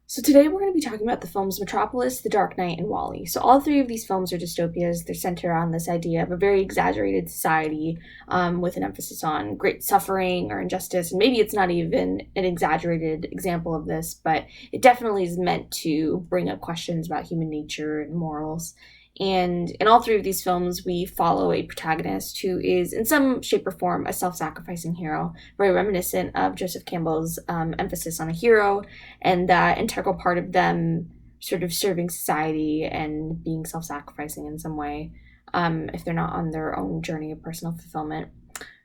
So today we're going to be talking about the films Metropolis, The Dark Knight, and Wall-E. So all three of these films are dystopias. They're centered on this idea of a very exaggerated society with an emphasis on great suffering or injustice. And maybe it's not even an exaggerated example of this, but it definitely is meant to bring up questions about human nature and morals. And in all three of these films, we follow a protagonist who is, in some shape or form, a self-sacrificing hero, very reminiscent of Joseph Campbell's emphasis on a hero, and that integral part of them sort of serving society and being self-sacrificing in some way, if they're not on their own journey of personal fulfillment.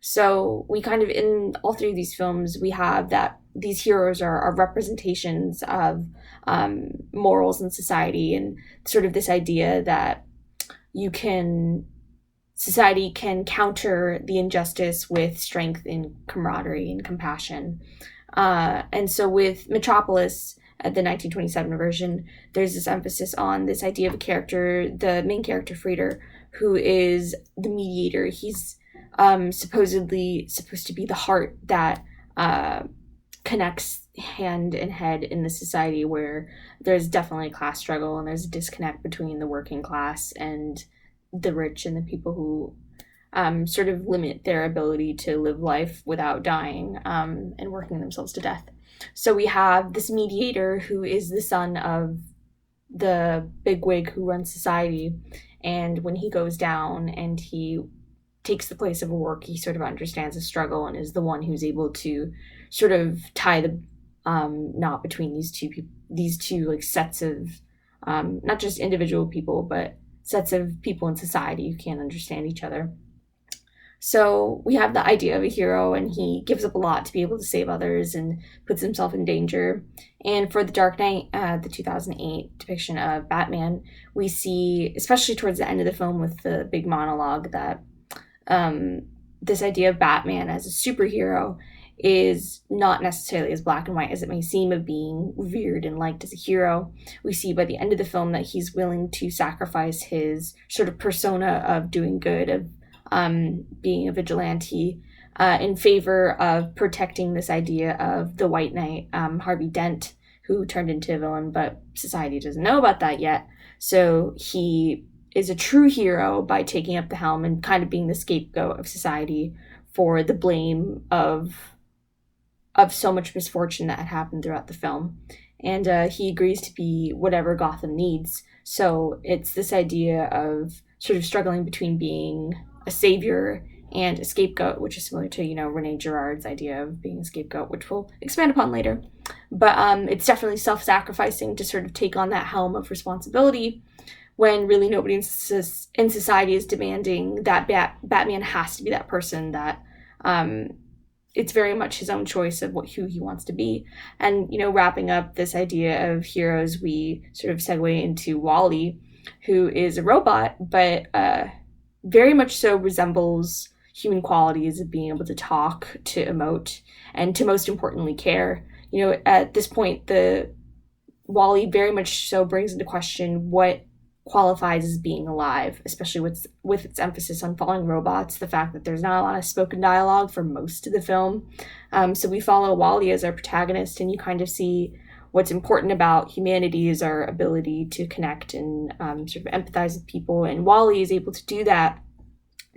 So we kind of, in all three of these films, we have that these heroes are representations of morals in society, and sort of this idea that society can counter the injustice with strength and camaraderie and compassion. And so with Metropolis, the 1927 version, there's this emphasis on this idea of a character, the main character, Frieder, who is the mediator. He's supposedly supposed to be the heart that connects hand and head in the society where there's definitely a class struggle and there's a disconnect between the working class and the rich and the people who sort of limit their ability to live life without dying and working themselves to death. So we have this mediator who is the son of the bigwig who runs society, and when he goes down and he takes the place of a work, he sort of understands the struggle and is the one who's able to sort of tie the knot between these two like sets of not just individual people, but sets of people in society who can't understand each other. So we have the idea of a hero, and he gives up a lot to be able to save others and puts himself in danger. And for The Dark Knight, the 2008 depiction of Batman, we see, especially towards the end of the film with the big monologue, that this idea of Batman as a superhero is not necessarily as black and white as it may seem, of being revered and liked as a hero. We see by the end of the film that he's willing to sacrifice his sort of persona of doing good, of being a vigilante, in favor of protecting this idea of the White Knight, Harvey Dent, who turned into a villain, but society doesn't know about that yet. So he is a true hero by taking up the helm and kind of being the scapegoat of society for the blame of so much misfortune that had happened throughout the film. And he agrees to be whatever Gotham needs. So it's this idea of sort of struggling between being a savior and a scapegoat, which is similar to, Rene Girard's idea of being a scapegoat, which we'll expand upon later. But it's definitely self-sacrificing to sort of take on that helm of responsibility when really nobody in society is demanding that Batman has to be that person, that it's very much his own choice of who he wants to be. And, wrapping up this idea of heroes, we sort of segue into Wall-E, who is a robot, but very much so resembles human qualities of being able to talk, to emote, and to most importantly care. At this point, the Wall-E very much so brings into question what qualifies as being alive, especially with its emphasis on following robots, the fact that there's not a lot of spoken dialogue for most of the film. So we follow Wall-E as our protagonist, and you kind of see what's important about humanity is our ability to connect and sort of empathize with people. And Wall-E is able to do that,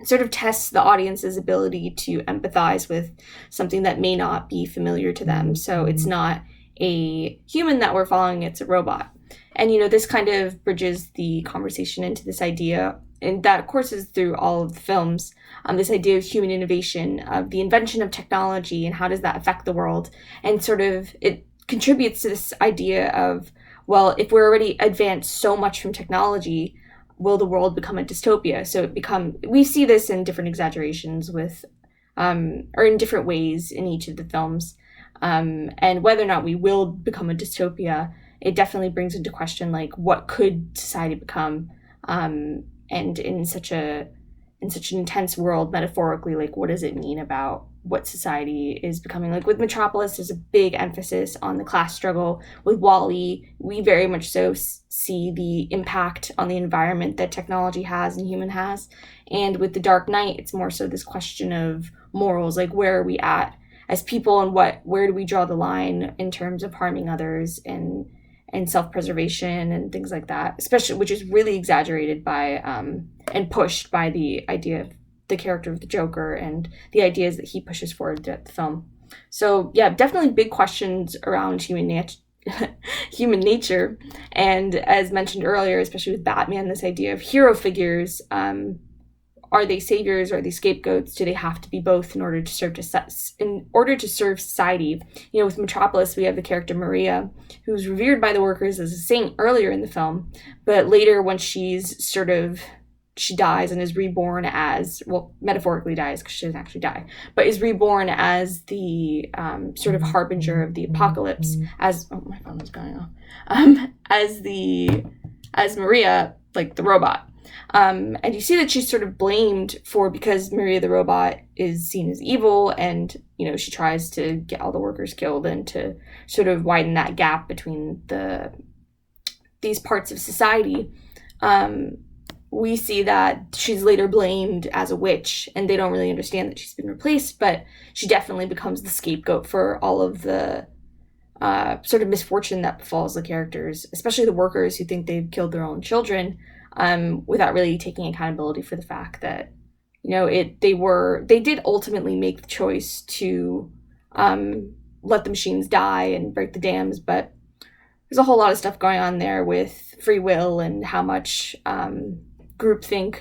sort of tests the audience's ability to empathize with something that may not be familiar to them. So it's not a human that we're following, it's a robot. And, this kind of bridges the conversation into this idea, and that courses through all of the films, this idea of human innovation, of the invention of technology, and how does that affect the world. And sort of it contributes to this idea of, well, if we're already advanced so much from technology, will the world become a dystopia? So we see this in different exaggerations with, or in different ways in each of the films. And whether or not we will become a dystopia, it definitely brings into question, like, what could society become? And in such an intense world, metaphorically, like, what does it mean about what society is becoming? Like with Metropolis, there's a big emphasis on the class struggle. With Wall-E, we very much so see the impact on the environment that technology has and human has. And with The Dark Knight, it's more so this question of morals, like, where are we at as people, and where do we draw the line in terms of harming others, and and self-preservation and things like that, especially, which is really exaggerated by and pushed by the idea of the character of the Joker and the ideas that he pushes forward throughout the film. So yeah, definitely big questions around human nature. And as mentioned earlier, especially with Batman, this idea of hero figures, are they saviors? Are they scapegoats? Do they have to be both in order to serve society? You know, with Metropolis, we have the character Maria, who's revered by the workers as a saint earlier in the film, but later when she dies and is reborn as, well, metaphorically dies because she doesn't actually die, but is reborn as the sort of harbinger of the apocalypse, as, oh, my phone was going off, as Maria, like the robot. And you see that she's sort of blamed for, because Maria the robot is seen as evil, and, you know, she tries to get all the workers killed and to sort of widen that gap between these parts of society. We see that she's later blamed as a witch, and they don't really understand that she's been replaced, but she definitely becomes the scapegoat for all of the sort of misfortune that befalls the characters, especially the workers who think they've killed their own children, without really taking accountability for the fact that, you know, they did ultimately make the choice to let the machines die and break the dams, but there's a whole lot of stuff going on there with free will and how much groupthink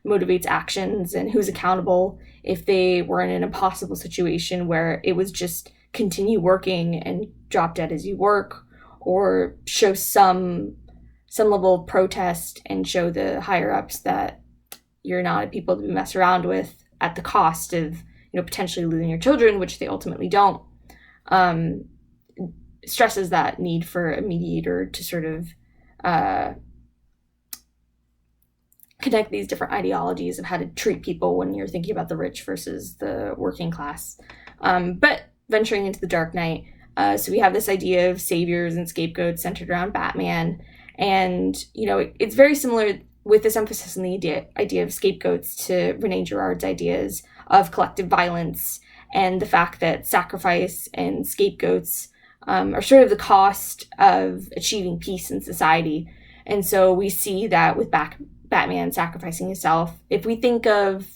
motivates actions and who's accountable if they were in an impossible situation where it was just continue working and drop dead as you work, or show some level of protest and show the higher ups that you're not a people to be messed around with at the cost of, you know, potentially losing your children, which they ultimately don't. Stresses that need for a mediator to sort of connect these different ideologies of how to treat people when you're thinking about the rich versus the working class. But venturing into the Dark Knight, so we have this idea of saviors and scapegoats centered around Batman. And, you know, it's very similar with this emphasis on the idea of scapegoats to Rene Girard's ideas of collective violence and the fact that sacrifice and scapegoats are sort of the cost of achieving peace in society. And so we see that with Batman sacrificing himself. If we think of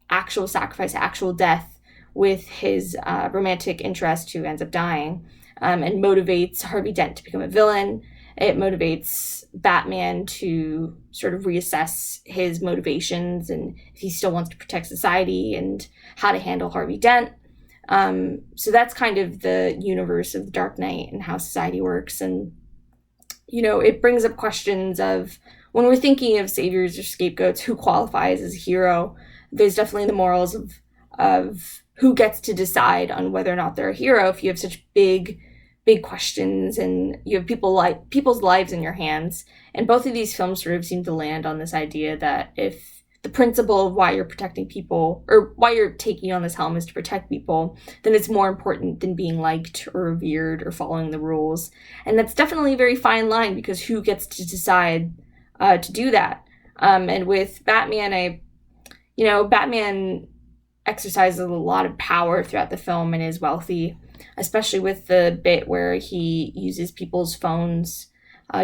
actual sacrifice, actual death with his romantic interest who ends up dying, and motivates Harvey Dent to become a villain, it motivates Batman to sort of reassess his motivations and if he still wants to protect society and how to handle Harvey Dent. So that's kind of the universe of the Dark Knight and how society works. And, you know, it brings up questions of, when we're thinking of saviors or scapegoats, who qualifies as a hero? There's definitely the morals of who gets to decide on whether or not they're a hero if you have such big questions and you have people's lives in your hands. And both of these films sort of seem to land on this idea that if the principle of why you're protecting people, or why you're taking on this helm, is to protect people, then it's more important than being liked or revered or following the rules. And that's definitely a very fine line, because who gets to decide to do that? And with Batman, Batman exercises a lot of power throughout the film and is wealthy, especially with the bit where he uses people's phones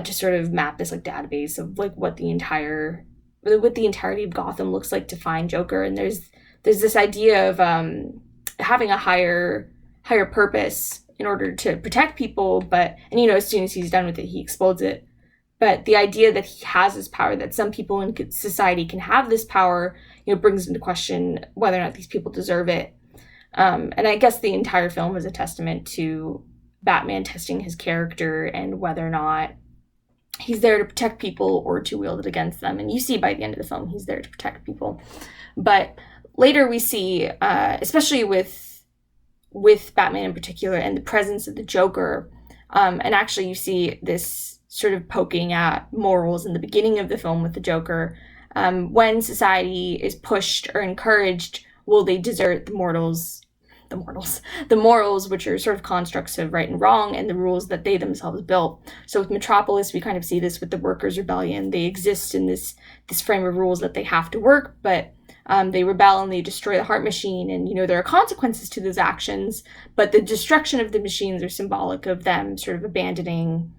to sort of map this like database of like what the entirety of Gotham looks like to find Joker. And there's this idea of having a higher purpose in order to protect people, but as soon as he's done with it, he explodes it. But the idea that he has this power, that some people in society can have this power, brings into question whether or not these people deserve it. And I guess the entire film is a testament to Batman testing his character and whether or not he's there to protect people or to wield it against them. And you see by the end of the film, he's there to protect people. But later we see, especially with Batman in particular and the presence of the Joker, and actually you see this sort of poking at morals in the beginning of the film with the Joker. When society is pushed or encouraged, will they desert the morals, which are sort of constructs of right and wrong, and the rules that they themselves built. So with Metropolis, we kind of see this with the Workers' Rebellion. They exist in this frame of rules that they have to work, but they rebel and they destroy the heart machine, and there are consequences to those actions, but the destruction of the machines are symbolic of them sort of abandoning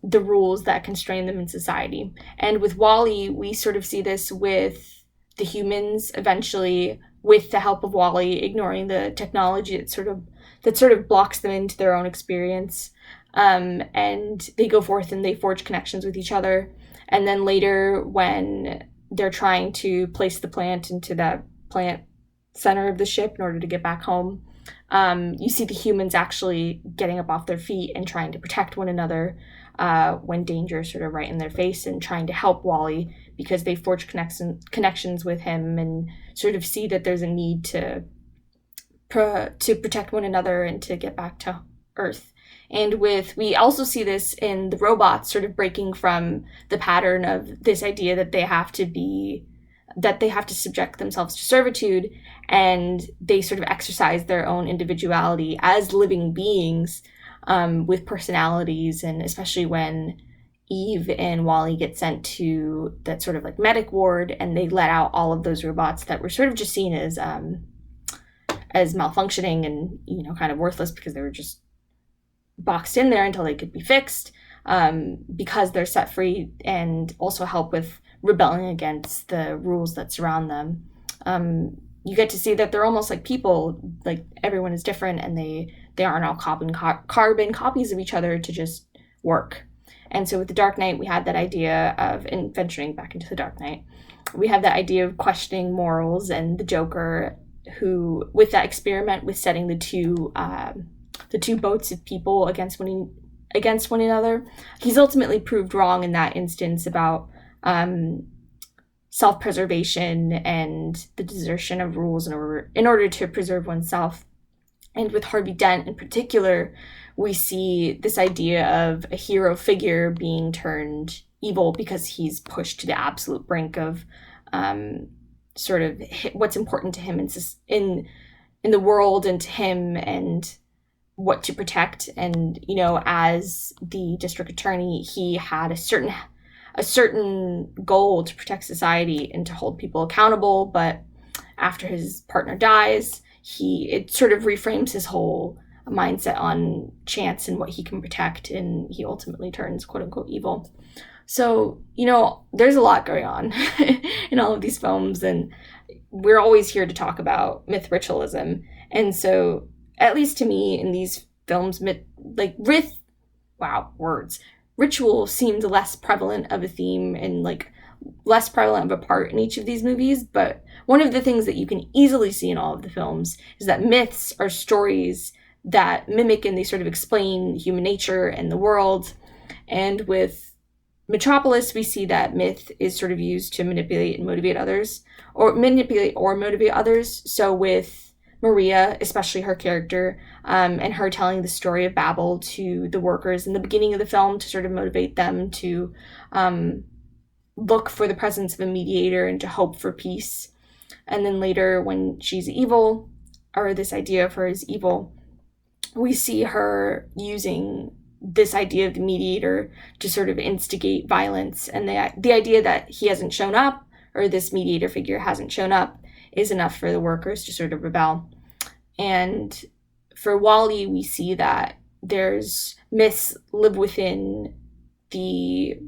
the rules that constrain them in society. And with Wally, we sort of see this with the humans eventually, with the help of Wally, ignoring the technology that sort of blocks them into their own experience. And they go forth and they forge connections with each other. And then later, when they're trying to place the plant into that plant center of the ship in order to get back home, you see the humans actually getting up off their feet and trying to protect one another when danger is sort of right in their face, and trying to help Wally because they forge connections with him and sort of see that there's a need to protect one another and to get back to Earth. And we also see this in the robots sort of breaking from the pattern of this idea that they have to subject themselves to servitude, and they sort of exercise their own individuality as living beings with personalities. And especially when Eve and Wally get sent to that sort of like medic ward, and they let out all of those robots that were sort of just seen as malfunctioning and, kind of worthless because they were just boxed in there until they could be fixed, because they're set free and also help with rebelling against the rules that surround them. You get to see that they're almost like people, like everyone is different, and they aren't all carbon copies of each other to just work. And so with the Dark Knight, we had that idea of, and venturing back into the Dark Knight, we have that idea of questioning morals, and the Joker, who, with that experiment with setting the two boats of people against one another, he's ultimately proved wrong in that instance about self-preservation and the desertion of rules in order to preserve oneself. And with Harvey Dent in particular, we see this idea of a hero figure being turned evil because he's pushed to the absolute brink of sort of what's important to him in the world and to him, and what to protect. And as the district attorney, he had a certain goal to protect society and to hold people accountable, but after his partner dies, it sort of reframes his whole mindset on chance and what he can protect, and he ultimately turns quote unquote evil. So, there's a lot going on in all of these films, and we're always here to talk about myth-ritualism. And so, at least to me, in these films, ritual seemed less prevalent of a theme and less prevalent of a part in each of these movies. But one of the things that you can easily see in all of the films is that myths are stories that mimic and they sort of explain human nature and the world. And with Metropolis, we see that myth is sort of used to manipulate and motivate others, or motivate others. So with Maria, especially her character, and her telling the story of Babel to the workers in the beginning of the film to sort of motivate them to look for the presence of a mediator and to hope for peace. And then later, when she's evil, or this idea of her is evil, we see her using this idea of the mediator to sort of instigate violence. And the idea that he hasn't shown up, or this mediator figure hasn't shown up, is enough for the workers to sort of rebel. And for Wally, we see that there's myths live within the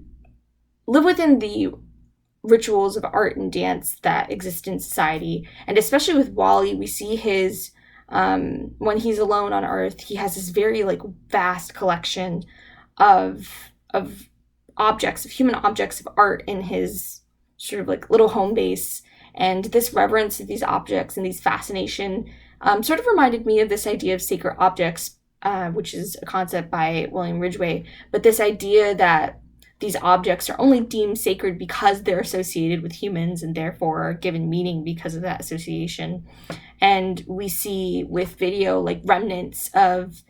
rituals of art and dance that exist in society. And especially with Wally, we see his when he's alone on Earth, he has this very vast collection of objects, of human objects of art in his sort of little home base. And this reverence of these objects and these fascination sort of reminded me of this idea of sacred objects, which is a concept by William Ridgway. But this idea that these objects are only deemed sacred because they're associated with humans and therefore are given meaning because of that association. And we see with video remnants of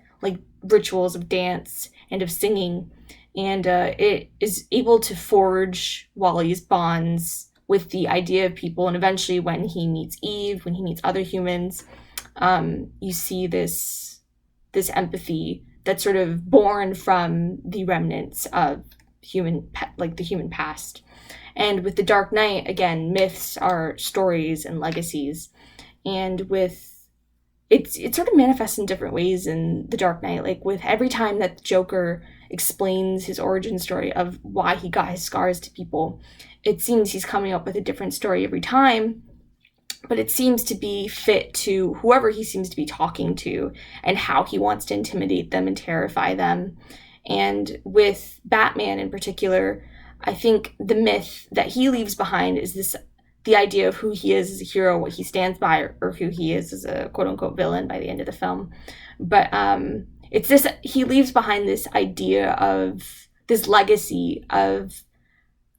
rituals of dance and of singing, and it is able to forge Wally's bonds with the idea of people. And eventually when he meets Eve, when he meets other humans, you see this empathy that's sort of born from the remnants of the human past. And with the Dark Knight, again, myths are stories and legacies. And it sort of manifests in different ways in the Dark Knight. With every time that the Joker explains his origin story of why he got his scars to people. It seems he's coming up with a different story every time, but it seems to be fit to whoever he seems to be talking to and how he wants to intimidate them and terrify them. And with Batman in particular, I think the myth that he leaves behind is the idea of who he is as a hero, what he stands by, or who he is as a quote-unquote villain by the end of the film. But it's this, he leaves behind this idea of this legacy of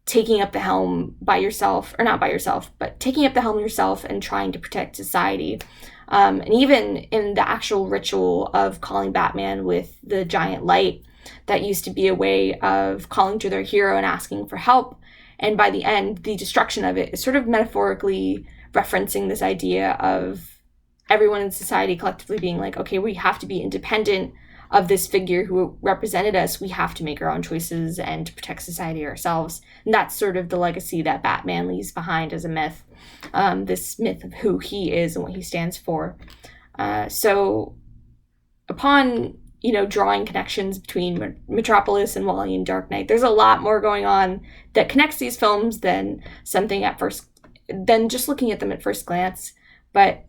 taking up the helm by yourself, or not by yourself, but taking up the helm yourself and trying to protect society. And even in the actual ritual of calling Batman with the giant light, that used to be a way of calling to their hero and asking for help. And by the end, the destruction of it is sort of metaphorically referencing this idea of everyone in society collectively being like, okay, we have to be independent of this figure who represented us. We have to make our own choices and protect society ourselves. And that's sort of the legacy that Batman leaves behind as a myth, this myth of who he is and what he stands for. So upon, drawing connections between Metropolis and Wally and Dark Knight, there's a lot more going on that connects these films than just looking at them at first glance. But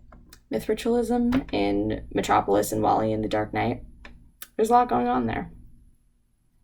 Myth-Ritualism in Metropolis and Wally and the Dark Knight, there's a lot going on there.